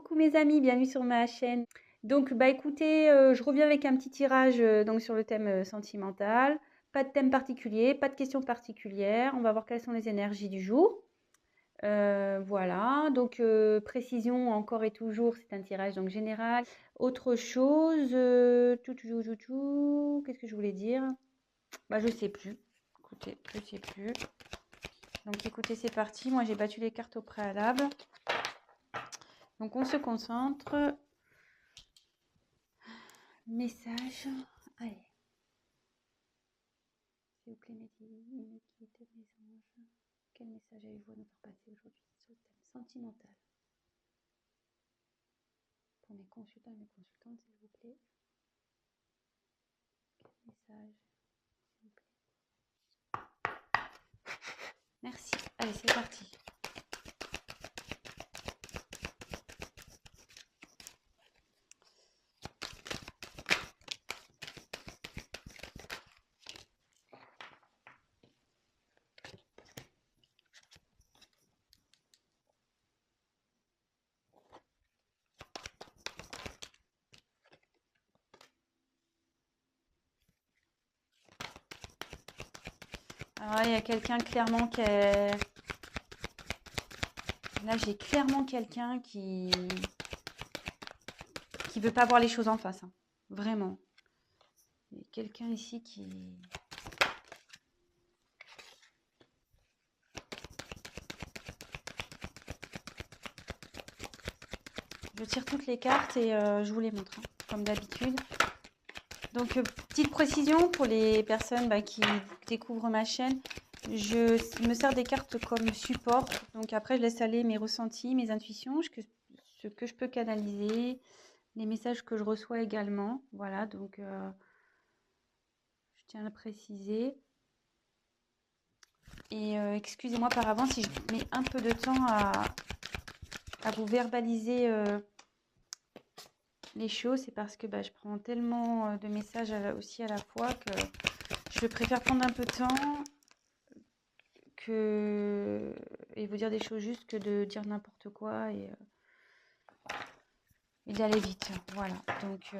coucou mes amis, bienvenue sur ma chaîne. Donc bah écoutez, je reviens avec un petit tirage donc sur le thème sentimental. Pas de thème particulier, pas de questions particulières. On va voir quelles sont les énergies du jour. Voilà, donc précision encore et toujours, c'est un tirage donc général. Autre chose, qu'est-ce que je voulais dire? Bah je sais plus. Écoutez, je sais plus. Donc écoutez, c'est parti. Moi j'ai battu les cartes au préalable. Donc on se concentre. Message. Allez. S'il vous plaît, mes guides, mes anges. Quel message avez-vous à nous faire passer aujourd'hui sur le thème sentimental? Pour mes consultants et mes consultantes, s'il vous plaît. Quel message, s'il vous plaît? Merci. Allez, c'est parti. Alors, il y a quelqu'un clairement qui est... Là, j'ai clairement quelqu'un qui veut pas voir les choses en face. Hein. Vraiment. Il y a quelqu'un ici qui... Je tire toutes les cartes et je vous les montre, hein, comme d'habitude. Donc, petite précision pour les personnes qui découvrent ma chaîne. Je me sers des cartes comme support. Donc, après, je laisse aller mes ressentis, mes intuitions, ce que je peux canaliser, les messages que je reçois également. Voilà, donc, je tiens à le préciser. Et excusez-moi par avance si je mets un peu de temps à vous verbaliser les choses. C'est parce que je prends tellement de messages aussi à la fois que je préfère prendre un peu de temps et vous dire des choses justes que de dire n'importe quoi et d'aller vite. Voilà, donc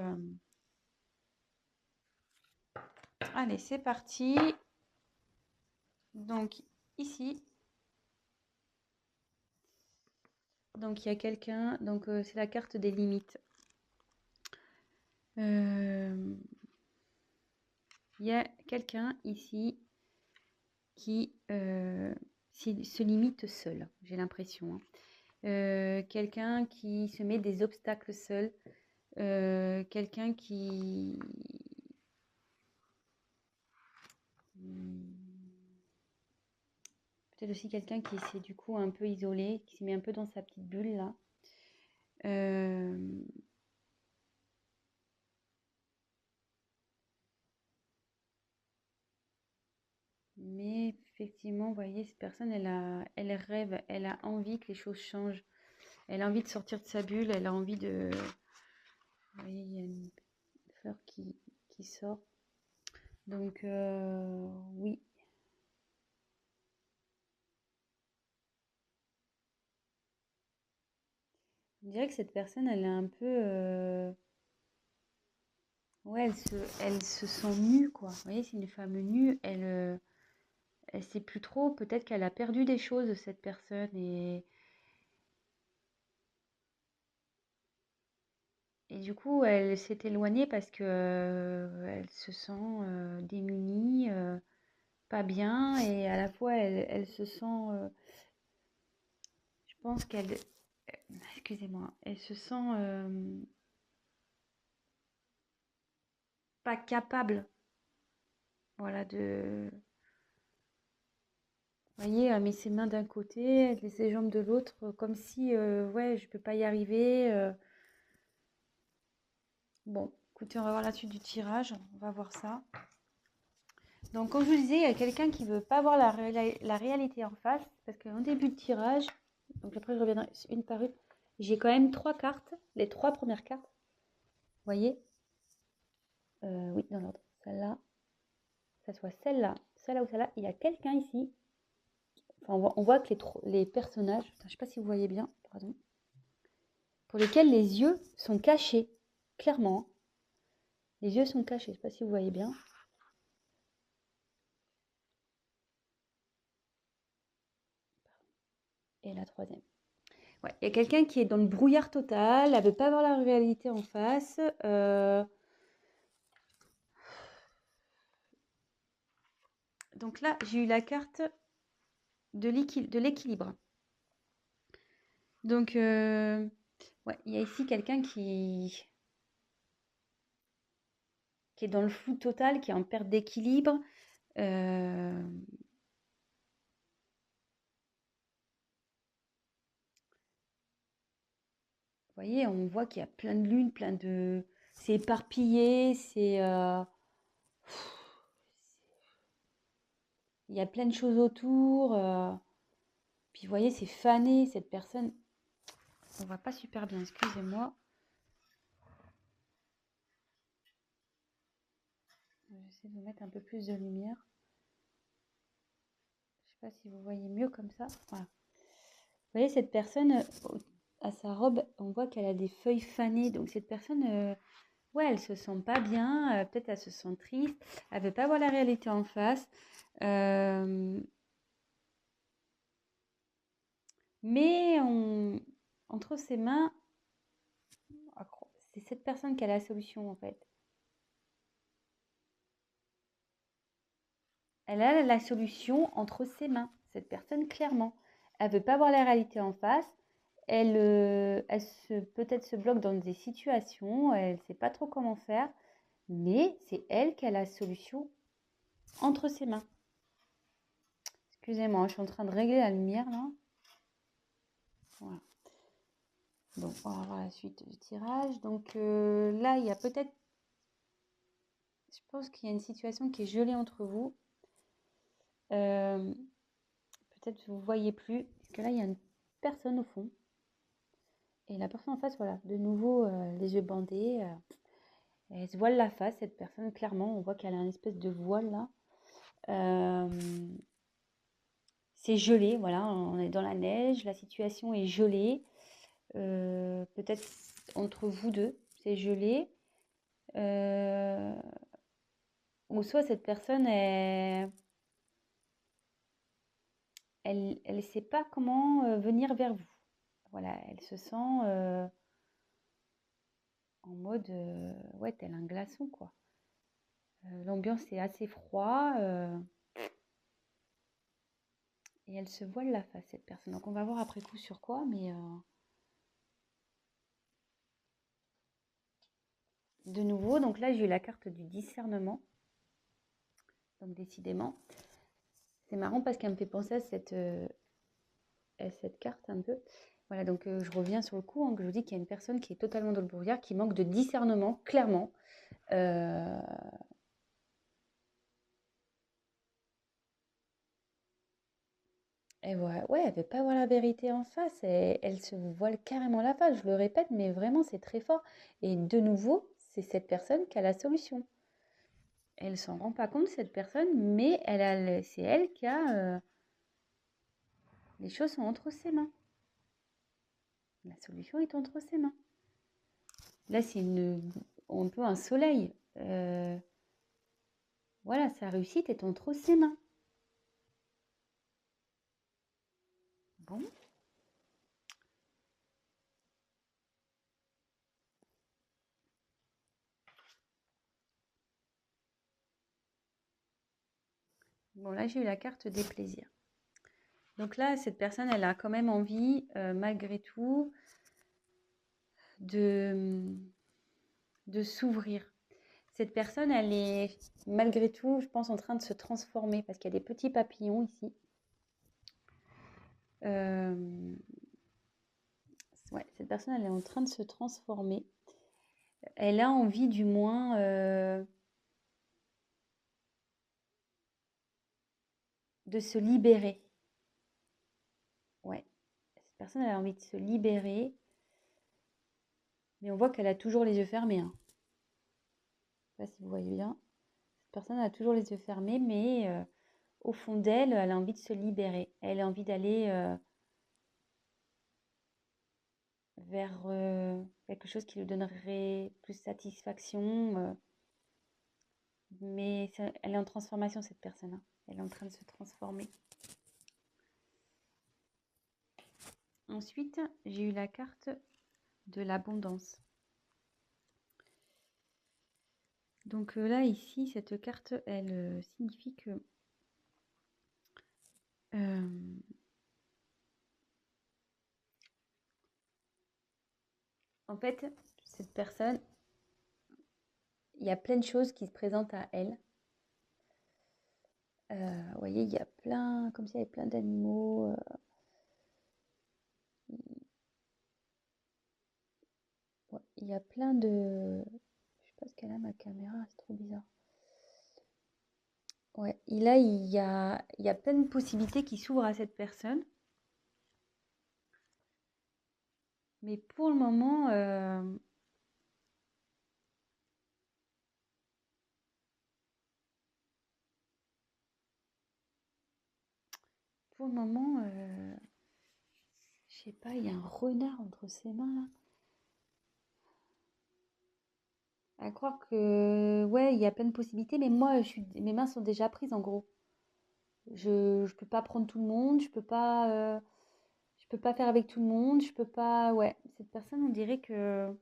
allez, c'est parti. Donc ici, donc il y a quelqu'un, donc c'est la carte des limites. Il y a quelqu'un ici qui se limite seul, j'ai l'impression. Hein. Quelqu'un qui se met des obstacles seul. Quelqu'un qui... Peut-être aussi quelqu'un qui s'est du coup un peu isolé, qui se met un peu dans sa petite bulle là. Mais effectivement, vous voyez, cette personne, elle rêve, elle a envie que les choses changent. Elle a envie de sortir de sa bulle, elle a envie de... Vous voyez, il y a une fleur qui sort. Donc, oui. Je dirais que cette personne, elle est un peu... Ouais, elle se sent nue, quoi. Vous voyez, c'est une femme nue. Elle sait plus trop. Peut-être qu'elle a perdu des choses, cette personne. Et du coup, elle s'est éloignée parce que elle se sent démunie, pas bien. Et à la fois, elle se sent... je pense qu'elle... Excusez-moi. Elle se sent pas capable. Voilà, de... Vous voyez, elle met ses mains d'un côté, elle met ses jambes de l'autre, comme si, ouais, je peux pas y arriver. Bon, écoutez, on va voir la suite du tirage, on va voir ça. Donc, comme je vous disais, il y a quelqu'un qui veut pas voir la réalité en face, parce qu'en début de tirage, donc après je reviendrai une par une, j'ai quand même 3 cartes, les 3 premières cartes. Vous voyez? Oui, dans l'ordre. Celle-là, ça soit celle-là, celle-là ou celle-là. Il y a quelqu'un ici. Enfin, on voit que les personnages, je ne sais pas si vous voyez bien, pardon. pour lesquels les yeux sont cachés, clairement. Les yeux sont cachés, je ne sais pas si vous voyez bien. Et la troisième. Ouais, il y a quelqu'un qui est dans le brouillard total, elle ne veut pas voir la réalité en face. Donc là, j'ai eu la carte de l'équilibre. Donc, ouais, il y a ici quelqu'un qui est dans le flou total, qui est en perte d'équilibre. Vous voyez, on voit qu'il y a plein de lunes, c'est éparpillé, il y a plein de choses autour. Puis vous voyez, c'est fané, cette personne. On voit pas super bien, excusez-moi. J'essaie de vous mettre un peu plus de lumière. Je ne sais pas si vous voyez mieux comme ça. Voilà. Vous voyez, cette personne, à sa robe, on voit qu'elle a des feuilles fanées. Donc cette personne, ouais, elle se sent pas bien. Peut-être elle se sent triste. Elle veut pas voir la réalité en face. Mais entre ses mains, c'est cette personne qui a la solution en fait. Elle a la solution entre ses mains, cette personne clairement. Elle veut pas voir la réalité en face. Elle peut-être se bloque dans des situations, elle ne sait pas trop comment faire, mais c'est elle qui a la solution entre ses mains. Excusez-moi, je suis en train de régler la lumière là. Voilà. Donc, on va voir la suite du tirage. Donc là, il y a peut-être, je pense qu'il y a une situation qui est gelée entre vous. Peut-être vous ne voyez plus, parce que là, il y a une personne au fond. Et la personne en face, voilà, de nouveau, les yeux bandés. Elle se voile la face, cette personne, clairement. On voit qu'elle a une espèce de voile là. C'est gelé, voilà, on est dans la neige, la situation est gelée. Peut-être entre vous deux, c'est gelé. Ou soit cette personne, elle ne sait pas comment venir vers vous. Voilà, elle se sent en mode, ouais, tel un glaçon, quoi. L'ambiance est assez froid et elle se voile la face, cette personne. Donc on va voir après coup sur quoi, mais de nouveau, donc là j'ai eu la carte du discernement. Donc décidément, c'est marrant parce qu'elle me fait penser à cette carte un peu. Voilà, donc je reviens sur le coup, hein, que je vous dis qu'il y a une personne qui est totalement dans le brouillard, qui manque de discernement, clairement. Et voilà, ouais, elle ne veut pas voir la vérité en face, et elle se voile carrément la face, je le répète, mais vraiment c'est très fort. Et de nouveau, c'est cette personne qui a la solution. Elle s'en rend pas compte, cette personne, mais c'est elle qui a... les choses sont entre ses mains. La solution est entre ses mains. Là, c'est un peu un soleil. Voilà, sa réussite est entre ses mains. Bon. Bon, là, j'ai eu la carte des plaisirs. Donc là, cette personne, elle a quand même envie, malgré tout, de s'ouvrir. Cette personne, elle est, malgré tout, je pense, en train de se transformer parce qu'il y a des petits papillons ici. Ouais, cette personne, elle est en train de se transformer. Elle a envie, du moins, de se libérer. Ouais, cette personne, elle a envie de se libérer. Mais on voit qu'elle a toujours les yeux fermés, hein. Je ne sais pas si vous voyez bien. Cette personne a toujours les yeux fermés, mais au fond d'elle, elle a envie de se libérer. Elle a envie d'aller vers quelque chose qui lui donnerait plus satisfaction. Mais elle est en transformation, cette personne, hein. Elle est en train de se transformer. Ensuite, j'ai eu la carte de l'abondance. Donc là, ici, cette carte, elle signifie que en fait, cette personne, il y a plein de choses qui se présentent à elle. Vous voyez, il y a plein, comme s'il y avait plein d'animaux. Ouais, il y a plein de... Je sais pas ce qu'elle a, ma caméra, c'est trop bizarre. Ouais, et là, il y a plein de possibilités qui s'ouvrent à cette personne. Mais pour le moment, je sais pas, il y a un renard entre ses mains là. À croire que, ouais, il y a plein de possibilités, mais moi, mes mains sont déjà prises en gros. Je peux pas prendre tout le monde, je peux pas faire avec tout le monde, je peux pas, ouais. Cette personne, on dirait que,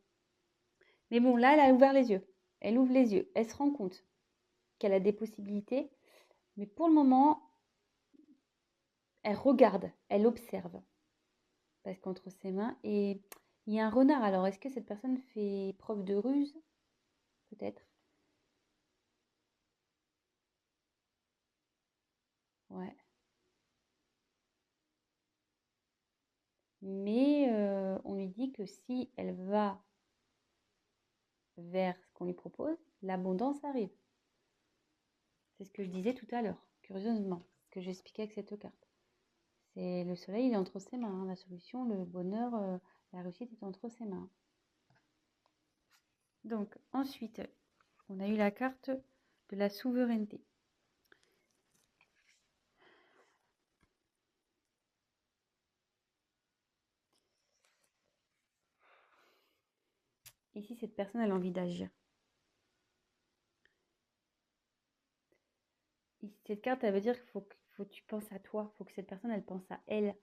mais bon, là, elle a ouvert les yeux. Elle ouvre les yeux. Elle se rend compte qu'elle a des possibilités, mais pour le moment, elle regarde, elle observe, parce qu'entre ses mains, et il y a un renard. Alors, est-ce que cette personne fait preuve de ruse? Peut-être. Ouais. Mais on lui dit que si elle va vers ce qu'on lui propose, l'abondance arrive. C'est ce que je disais tout à l'heure, curieusement, ce que j'expliquais avec cette carte. C'est le soleil, il est entre ses mains, hein. La solution, le bonheur, la réussite est entre ses mains. Donc ensuite, on a eu la carte de la souveraineté. Ici, cette personne, elle a envie d'agir. Cette carte, elle veut dire qu'il faut que tu penses à toi, il faut que cette personne, elle pense à elle.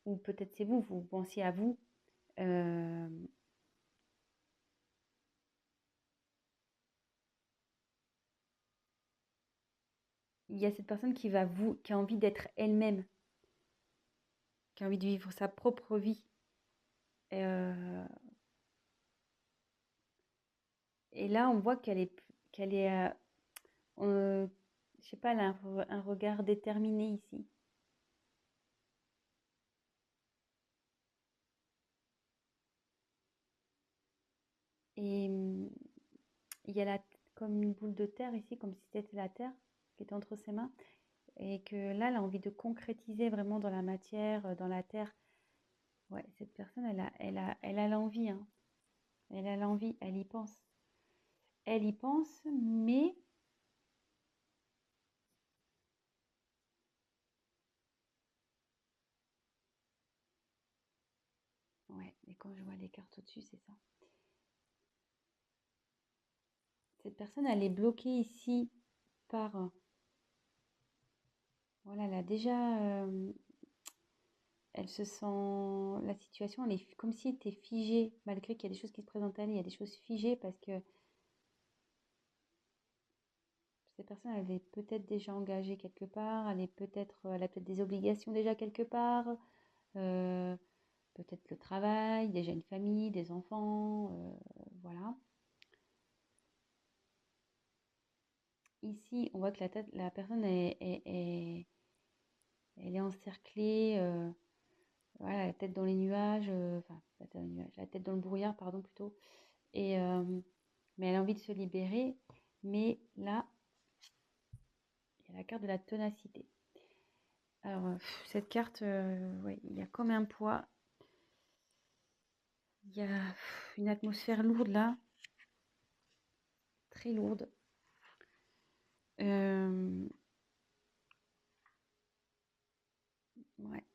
Ou peut-être c'est vous, vous pensiez à vous. Euh, il y a cette personne qui a envie d'être elle-même, qui a envie de vivre sa propre vie. Euh, et là, on voit qu'elle est, je sais pas, elle a un regard déterminé ici. Et il y a comme une boule de terre ici, comme si c'était la terre qui était entre ses mains. Et que là, elle a envie de concrétiser vraiment dans la matière, dans la terre. Ouais, cette personne, elle a l'envie, hein. Elle a l'envie, elle y pense. Elle y pense, mais ouais, et quand je vois les cartes au-dessus, c'est ça. Cette personne, elle est bloquée ici par... voilà, elle a déjà... elle se sent... La situation, elle est comme si elle était figée, malgré qu'il y a des choses qui se présentent à elle, il y a des choses figées parce que cette personne, elle est peut-être déjà engagée quelque part, elle a peut-être des obligations déjà quelque part, euh, peut-être le travail, déjà une famille, des enfants, voilà. Ici, on voit que la personne elle est encerclée, voilà, la tête dans les nuages, enfin, la tête dans les nuages, la tête dans le brouillard, pardon, plutôt. Et, mais elle a envie de se libérer. Mais là, il y a la carte de la ténacité. Alors, cette carte, ouais, il y a comme un poids. Il y a une atmosphère lourde là, très lourde. Ouais.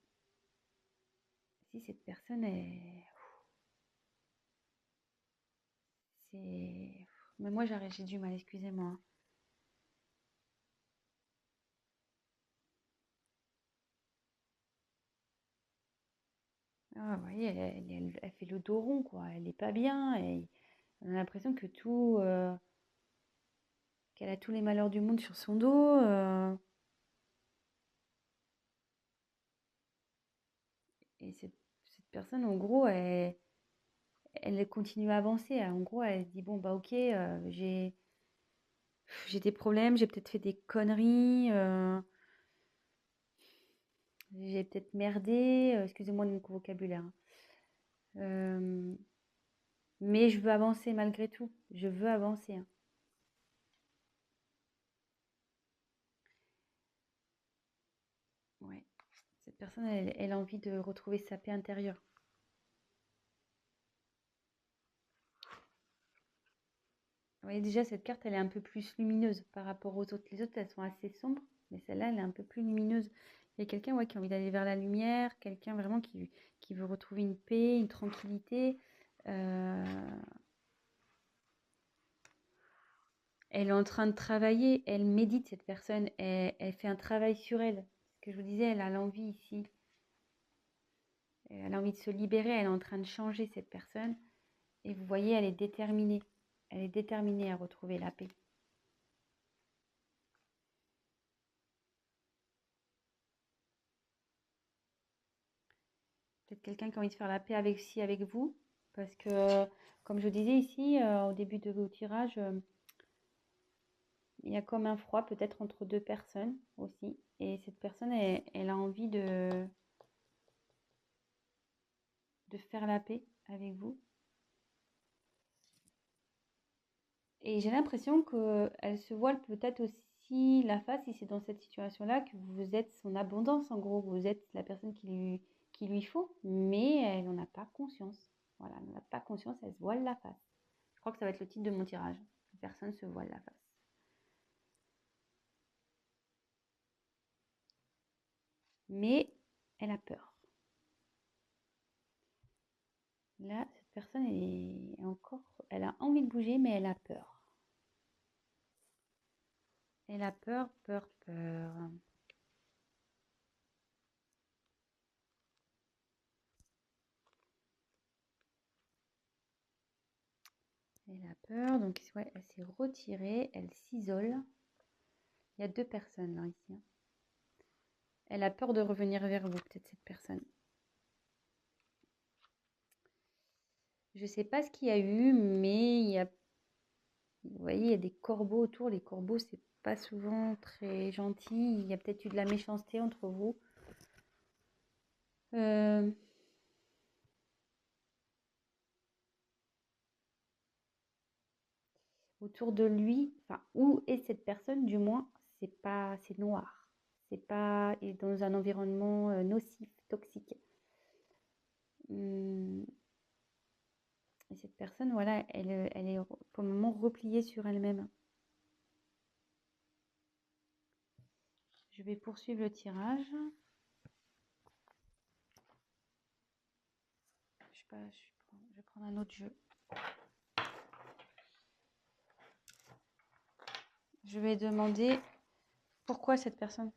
Si cette personne est... c'est... Mais moi, j'ai du mal, excusez-moi. Ah, vous voyez, elle fait le dos rond, quoi. Elle est pas bien. Et on a l'impression que qu'elle a tous les malheurs du monde sur son dos. Et cette personne, en gros, elle continue à avancer. En gros, elle dit, bon, bah ok, j'ai des problèmes, j'ai peut-être fait des conneries, j'ai peut-être merdé, excusez-moi de mon vocabulaire, hein. Euh, mais je veux avancer malgré tout. Je veux avancer, hein. Ouais. Cette personne, elle a envie de retrouver sa paix intérieure. Vous voyez, déjà, cette carte, elle est un peu plus lumineuse par rapport aux autres. Les autres, elles sont assez sombres, mais celle-là, elle est un peu plus lumineuse. Il y a quelqu'un, ouais, qui a envie d'aller vers la lumière, quelqu'un vraiment qui veut retrouver une paix, une tranquillité. Euh, Elle est en train de travailler, elle médite, cette personne, elle fait un travail sur elle. Ce que je vous disais, elle a l'envie ici. Elle a envie de se libérer, elle est en train de changer, cette personne. Et vous voyez, elle est déterminée. Elle est déterminée à retrouver la paix. Peut-être quelqu'un qui a envie de faire la paix avec vous. Parce que, comme je disais ici, au début de vos tirages, il y a comme un froid peut-être entre deux personnes aussi. Et cette personne, elle a envie de faire la paix avec vous. Et j'ai l'impression qu'elle se voile peut-être aussi la face, si c'est dans cette situation-là, que vous êtes son abondance, en gros. Vous êtes la personne qui lui faut, mais elle n'en a pas conscience. Voilà, elle n'en a pas conscience, elle se voile la face. Je crois que ça va être le titre de mon tirage. Personne se voile la face. Mais elle a peur. Là, cette personne est encore... Elle a envie de bouger, mais elle a peur. Elle a peur, peur, peur. Elle a peur, donc ouais, elle s'est retirée, elle s'isole. Il y a deux personnes là, ici, hein. Elle a peur de revenir vers vous, peut-être cette personne. Je ne sais pas ce qu'il y a eu, mais vous voyez, il y a des corbeaux autour. Les corbeaux, c'est pas souvent très gentil. Il y a peut-être eu de la méchanceté entre vous. Autour de lui, enfin, où est cette personne, du moins, c'est noir. C'est pas est dans un environnement nocif, toxique. Hum, Et cette personne, voilà, elle est pour le moment repliée sur elle-même. Je vais poursuivre le tirage. Je vais prendre un autre jeu. Je vais demander sur quoi cette personne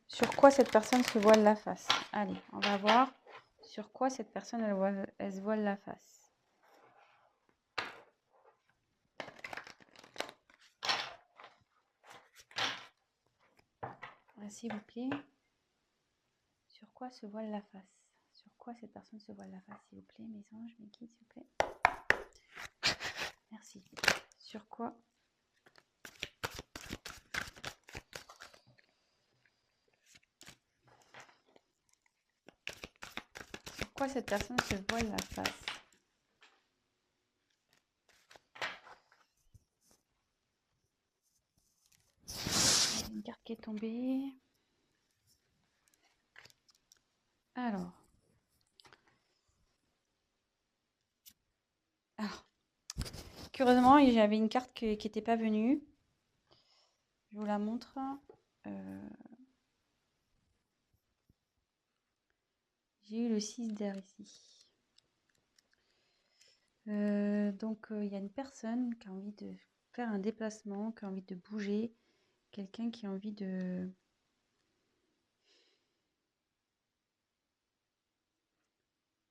se voile la face. Allez, on va voir sur quoi cette personne elle se voile la face. S'il vous plaît. Sur quoi se voile la face? Sur quoi cette personne se voile la face, s'il vous plaît, mes anges, mes guides, s'il vous plaît. Merci. Sur quoi? Sur quoi cette personne se voile la face? Il y a une carte qui est tombée. Alors. Curieusement, j'avais une carte qui n'était pas venue. Je vous la montre. J'ai eu le 6 d'air ici. Donc, il y a une personne qui a envie de faire un déplacement, qui a envie de bouger, quelqu'un qui a envie de...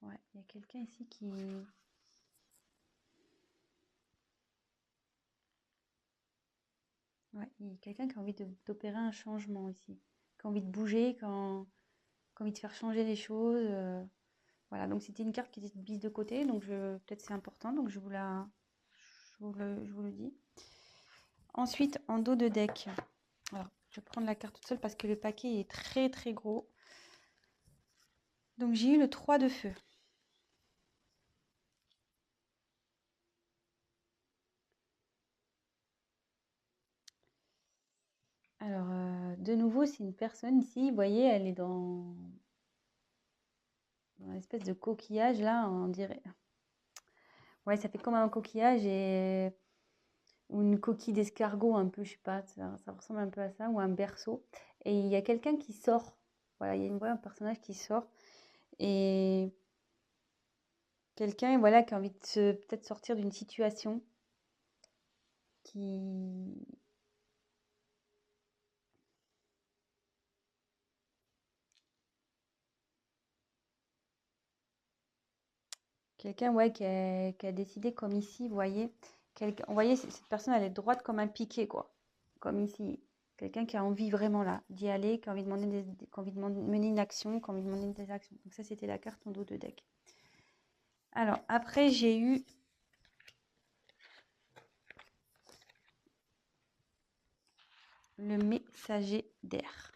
Ouais, il y a quelqu'un ici qui... Ouais, il y a quelqu'un qui a envie d'opérer un changement ici, qui a envie de bouger, qui a envie de faire changer les choses. Voilà, donc c'était une carte qui était mise de côté, donc peut-être c'est important, donc je vous le dis. Ensuite, en dos de deck, alors je vais prendre la carte toute seule parce que le paquet est très très gros. Donc j'ai eu le 3 de feu. Alors, de nouveau, c'est une personne ici, vous voyez, elle est dans une espèce de coquillage là, on dirait. Ouais, ça fait comme un coquillage ou une coquille d'escargot un peu, je sais pas, ça ressemble un peu à ça, ou un berceau. Et il y a quelqu'un qui sort. Voilà, il y a un personnage qui sort. Et quelqu'un, voilà, qui a envie de peut-être sortir d'une situation qui... Quelqu'un, ouais, qui a décidé comme ici, vous voyez. Vous voyez, cette personne, elle est droite comme un piquet, quoi. Comme ici. Quelqu'un qui a envie vraiment là d'y aller, qui a envie de, qui a envie de mener une action, qui a envie de mener des actions. Donc ça, c'était la carte en dos de deck. Alors, après, j'ai eu le messager d'air.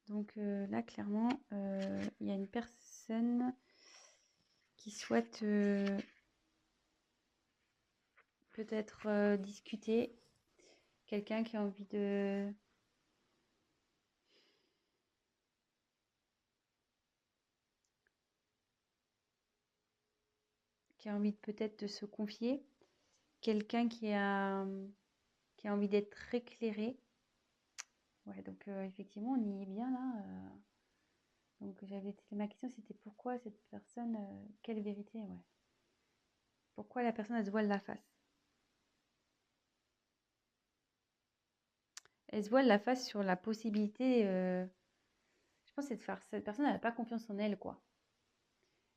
Donc là, clairement, il y a une personne qui souhaite peut-être discuter. Quelqu'un qui a envie de... qui a envie peut-être de se confier. Quelqu'un qui a envie d'être éclairé. Ouais, donc effectivement, on y est bien là. Donc ma question, c'était pourquoi cette personne, quelle vérité, ouais. Pourquoi la personne, elle se voile la face? Elle se voile la face sur la possibilité, je pense, c'est de faire, cette personne, elle n'a pas confiance en elle, quoi.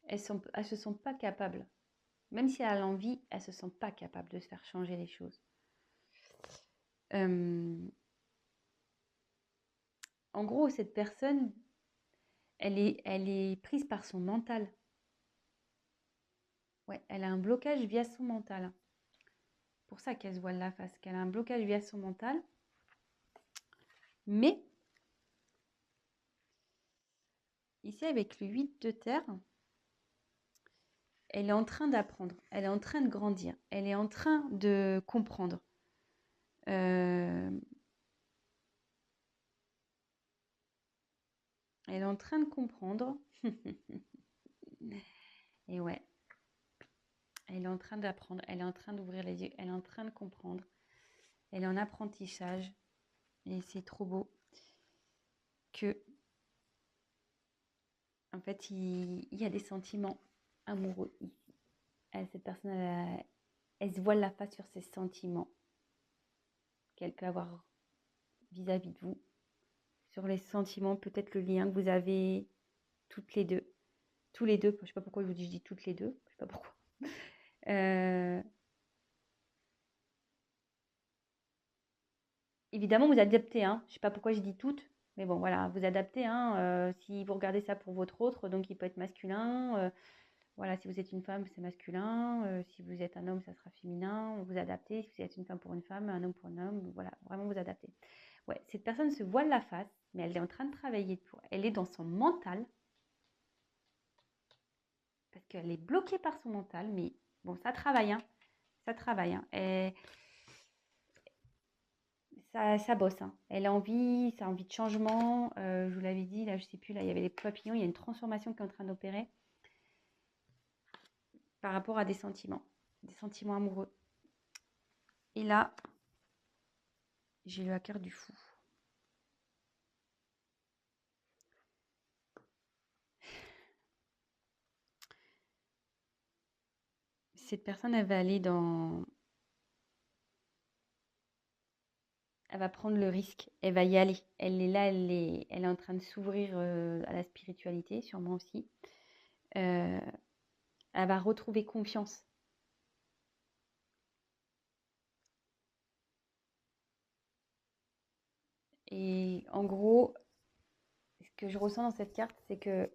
Elles se sentent pas capables. Même si elle a l'envie, elles se sentent pas capables de se faire changer les choses. En gros, cette personne, elle est prise par son mental. Ouais, elle a un blocage via son mental. Pour ça qu'elle se voile la face, qu'elle a un blocage via son mental. Mais, ici, avec le 8 de terre, elle est en train d'apprendre, elle est en train de grandir, elle est en train de comprendre. Elle est en train de comprendre. Et ouais, elle est en train d'apprendre, elle est en train d'ouvrir les yeux, elle est en train de comprendre. Elle est en apprentissage. Et c'est trop beau que, en fait, il y a des sentiments amoureux ici. Cette personne, elle se voile la face sur ses sentiments qu'elle peut avoir vis-à-vis de vous. Sur les sentiments, peut-être le lien que vous avez toutes les deux. Tous les deux, je ne sais pas pourquoi je dis toutes les deux, je ne sais pas pourquoi. Évidemment, vous adaptez, hein. Je ne sais pas pourquoi je dis toutes, mais bon, voilà, vous adaptez, hein. Si vous regardez ça pour votre autre, donc il peut être masculin. Voilà, si vous êtes une femme, c'est masculin. Si vous êtes un homme, ça sera féminin. Vous adaptez. Si vous êtes une femme pour une femme, un homme pour un homme. Voilà, vraiment vous adaptez. Ouais, cette personne se voile la face, mais elle est en train de travailler pour. Elle est dans son mental. Parce qu'elle est bloquée par son mental. Mais bon, ça travaille, hein. Ça travaille, hein. Et ça bosse, hein. Elle a envie, ça a envie de changement. Je vous l'avais dit, là, je sais plus, là, il y avait les papillons. Il y a une transformation qui est en train d'opérer par rapport à des sentiments amoureux. Et là, j'ai eu la carte du fou. cette personne, elle va aller dans... Elle va prendre le risque, elle va y aller. Elle est là, elle est en train de s'ouvrir à la spiritualité, sûrement aussi. Euh, Elle va retrouver confiance. Et en gros, ce que je ressens dans cette carte, c'est que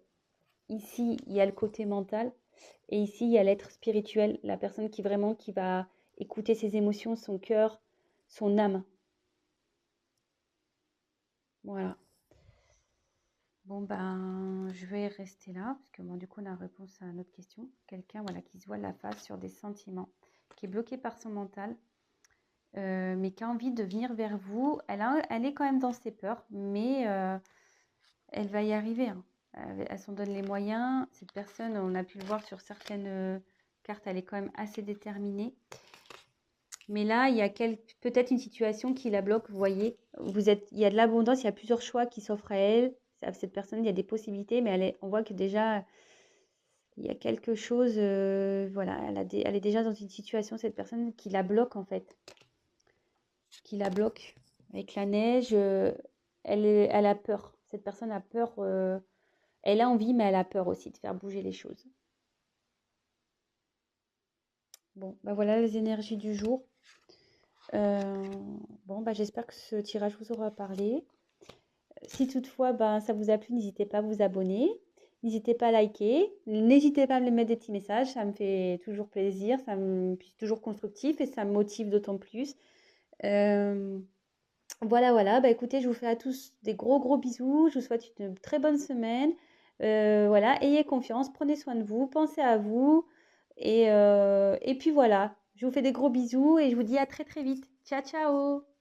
ici, il y a le côté mental et ici, il y a l'être spirituel, la personne qui vraiment qui va écouter ses émotions, son cœur, son âme. Voilà. Bon, ben, je vais rester là, parce que bon, du coup, on a réponse à notre question. Quelqu'un voilà, qui se voit la face sur des sentiments, qui est bloqué par son mental, mais qui a envie de venir vers vous. Elle est quand même dans ses peurs, mais elle va y arriver, hein. Elle s'en donne les moyens. Cette personne, on a pu le voir sur certaines cartes, elle est quand même assez déterminée. Mais là, il y a peut-être une situation qui la bloque. Vous voyez, il y a de l'abondance, il y a plusieurs choix qui s'offrent à elle. Cette personne, il y a des possibilités, mais on voit que déjà, il y a quelque chose. Voilà, elle est déjà dans une situation, cette personne, qui la bloque en fait. Qui la bloque. Avec la neige, elle a peur. Cette personne a peur. Elle a envie, mais elle a peur aussi de faire bouger les choses. Bon, bah voilà les énergies du jour. Euh, bon, bah j'espère que ce tirage vous aura parlé. Si toutefois bah, ça vous a plu, n'hésitez pas à vous abonner. N'hésitez pas à liker. N'hésitez pas à me mettre des petits messages. Ça me fait toujours plaisir. C'est toujours constructif et ça me motive d'autant plus. Euh, voilà. Bah, écoutez, je vous fais à tous des gros, gros bisous. Je vous souhaite une très bonne semaine. Voilà, ayez confiance. Prenez soin de vous. Pensez à vous. Et puis voilà. Je vous fais des gros bisous et je vous dis à très, très vite. Ciao, ciao!